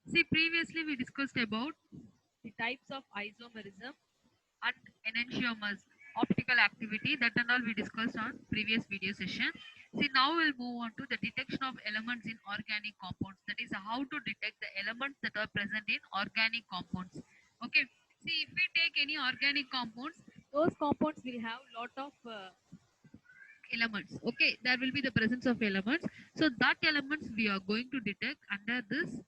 See, previously we discussed about the types of isomerism and enantiomers, optical activity, that and all we discussed on previous video session. See, now we'll move on to the detection of elements in organic compounds. That is how to detect the elements that are present in organic compounds. Okay. See, if we take any organic compounds, those compounds will have lot of elements. Okay, there will be the presence of elements. So that elements we are going to detect under this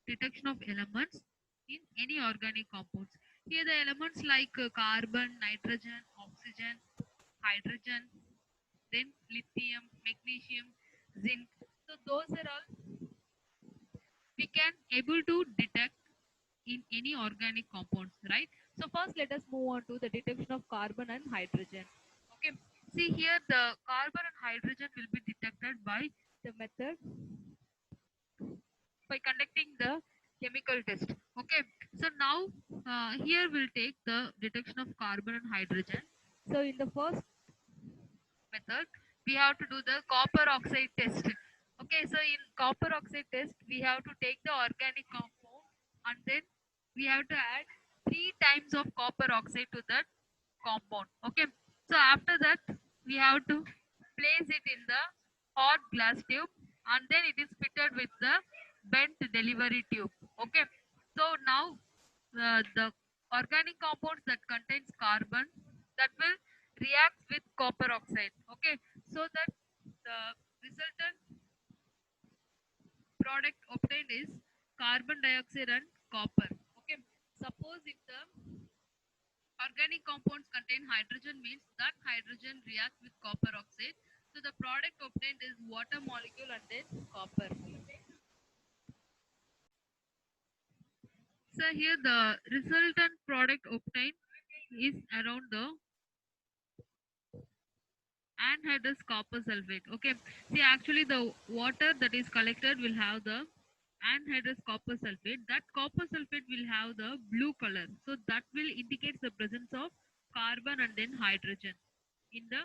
detection of elements in any organic compounds. Here the elements like carbon, nitrogen, oxygen, hydrogen, then lithium, magnesium, zinc. So those are all we can able to detect in any organic compounds, right? So first let us move on to the detection of carbon and hydrogen. Okay. See here the carbon and hydrogen will be detected by the method by conducting the chemical test. Okay, so now here we'll take the detection of carbon and hydrogen. So in the first method we have to do the copper oxide test. Okay, so in copper oxide test we have to take the organic compound and then we have to add 3 times of copper oxide to that compound. Okay, so after that we have to place it in the hot glass tube and then it is fitted with the bent delivery tube. Okay, so now the organic compounds that contains carbon that will react with copper oxide. Okay, so that the resultant product obtained is carbon dioxide and copper. Okay, suppose if the organic compounds contain hydrogen means that hydrogen reacts with copper oxide. So the product obtained is water molecule and then copper. So here the resultant product obtained is around the anhydrous copper sulfate. Okay. See, actually the water that is collected will have the anhydrous copper sulfate. That copper sulfate will have the blue color. So that will indicate the presence of carbon and then hydrogen in the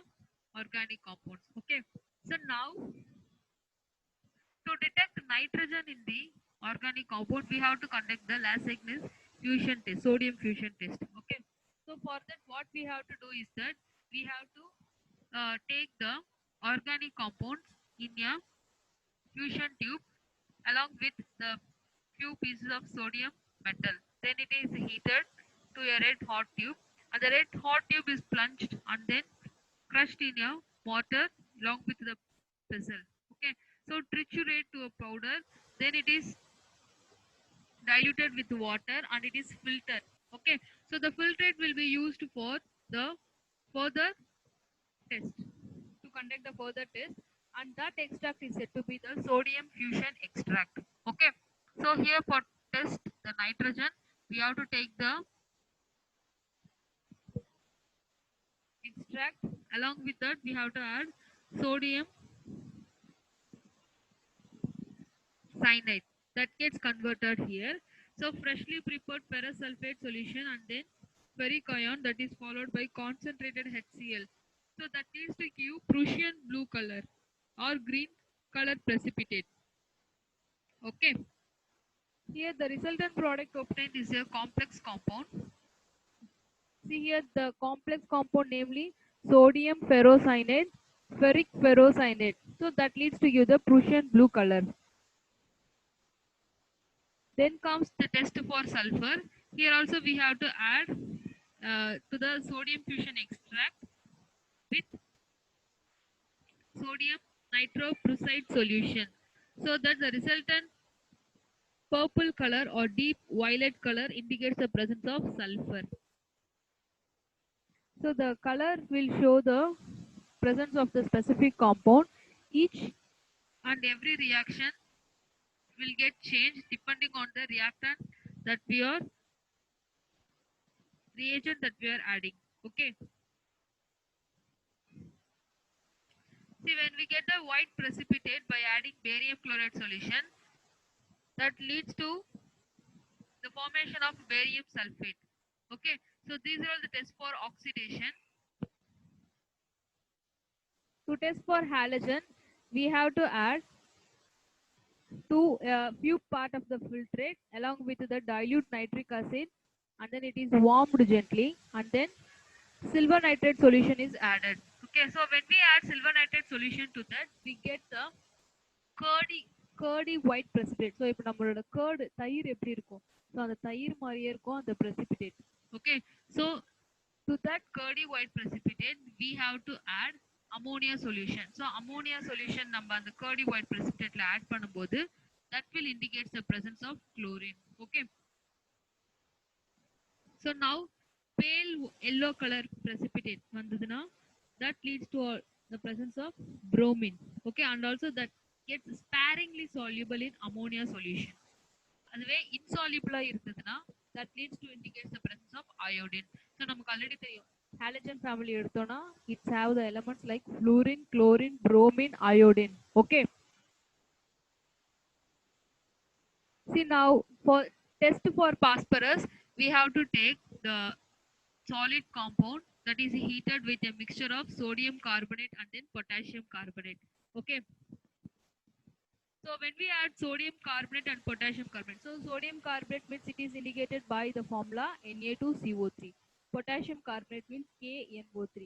organic compounds. Okay. So now to detect nitrogen in the organic compound, we have to conduct the Lasigness fusion test, sodium fusion test. Okay. So for that, what we have to do is that we have to take the organic compounds in a fusion tube along with the few pieces of sodium metal. Then it is heated to a red hot tube, and the red hot tube is plunged and then crushed in a mortar along with the pestle. Okay, so triturate to a powder. Then it is diluted with water and it is filtered. Okay, so the filtrate will be used for the further test to conduct the further test, and that extract is said to be the sodium fusion extract. Okay, so here for test the nitrogen we have to take the extract. Along with that we have to add sodium cyanide that gets converted here. So freshly prepared parasulfate solution and then ferric ion that is followed by concentrated HCl. So that is to give Prussian blue color or green color precipitate. Okay. Here the resultant product obtained is a complex compound. See here the complex compound namely sodium ferrocyanide, ferric ferrocyanide. So that leads to you the Prussian blue color. Then comes the test for sulfur. Here also we have to add to the sodium fusion extract with sodium nitroprusside solution. So that the resultant purple color or deep violet color indicates the presence of sulfur. So the color will show the presence of the specific compound. Each and every reaction will get changed depending on the reactant that we are reagent that we are adding. Okay. See, when we get the white precipitate by adding barium chloride solution, that leads to the formation of barium sulfate. Okay, so these are all the tests for oxidation. To test for halogen, we have to add to a few part of the filtrate along with the dilute nitric acid, and then it is warmed gently, and then silver nitrate solution is added. Okay, so when we add silver nitrate solution to that, we get the curdy curdy white precipitate. So இப்போ நம்மளோட curd தயிர் எப்படி இருக்கும், so அந்த தயிர் மாதிரியே இருக்கும் அந்த precipitate. Okay, so to that curdy white precipitate we have to add ammonia solution. So ammonia solution நம்ம அந்த curdy white precipitateல add பண்ணும்போது that will indicate the presence of chlorine. Okay, so now pale yellow color precipitate வந்ததுன்னா that leads to the presence of bromine. Okay, and also that gets sparingly soluble in ammonia solution. அதுவே insoluble இருந்ததுன்னா that leads to indicate the presence of iodine. So நமக்கு already தெரியும் halogen family எடுத்தோம்னா it's have the elements like fluorine, chlorine, bromine, iodine. Okay, see now for test for phosphorus we have to take the solid compound that is heated with a mixture of sodium carbonate and then potassium carbonate. Okay, so when we add sodium carbonate and potassium carbonate, so sodium carbonate means it is indicated by the formula Na2CO3. Potassium carbonate means KNO3.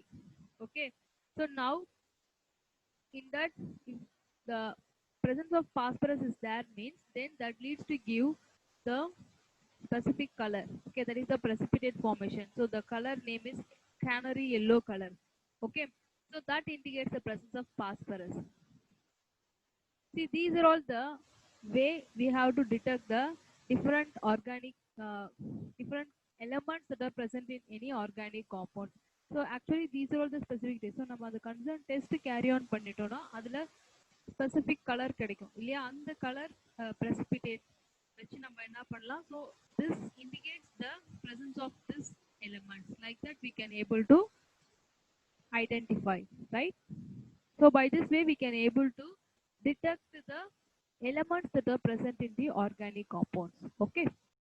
Okay, so now in that, if the presence of phosphorus is there means then that leads to give the specific color. Okay, that is the precipitate formation. So the color name is canary yellow color. Okay, so that indicates the presence of phosphorus. See, these are all the way we have to detect the different organic different elements that are present in any organic compound. So actually these are all the specific tests. So நம்ம அந்த concern test carry on பண்ணிட்டோம்னா அதுல specific color கிடைக்கும் இல்லையா, அந்த color precipitate வச்சு நம்ம என்ன பண்ணலாம். So this indicates the presence of this elements, like that we can able to identify, right? So by this way we can able to detect the elements that are present in the organic compounds. Okay.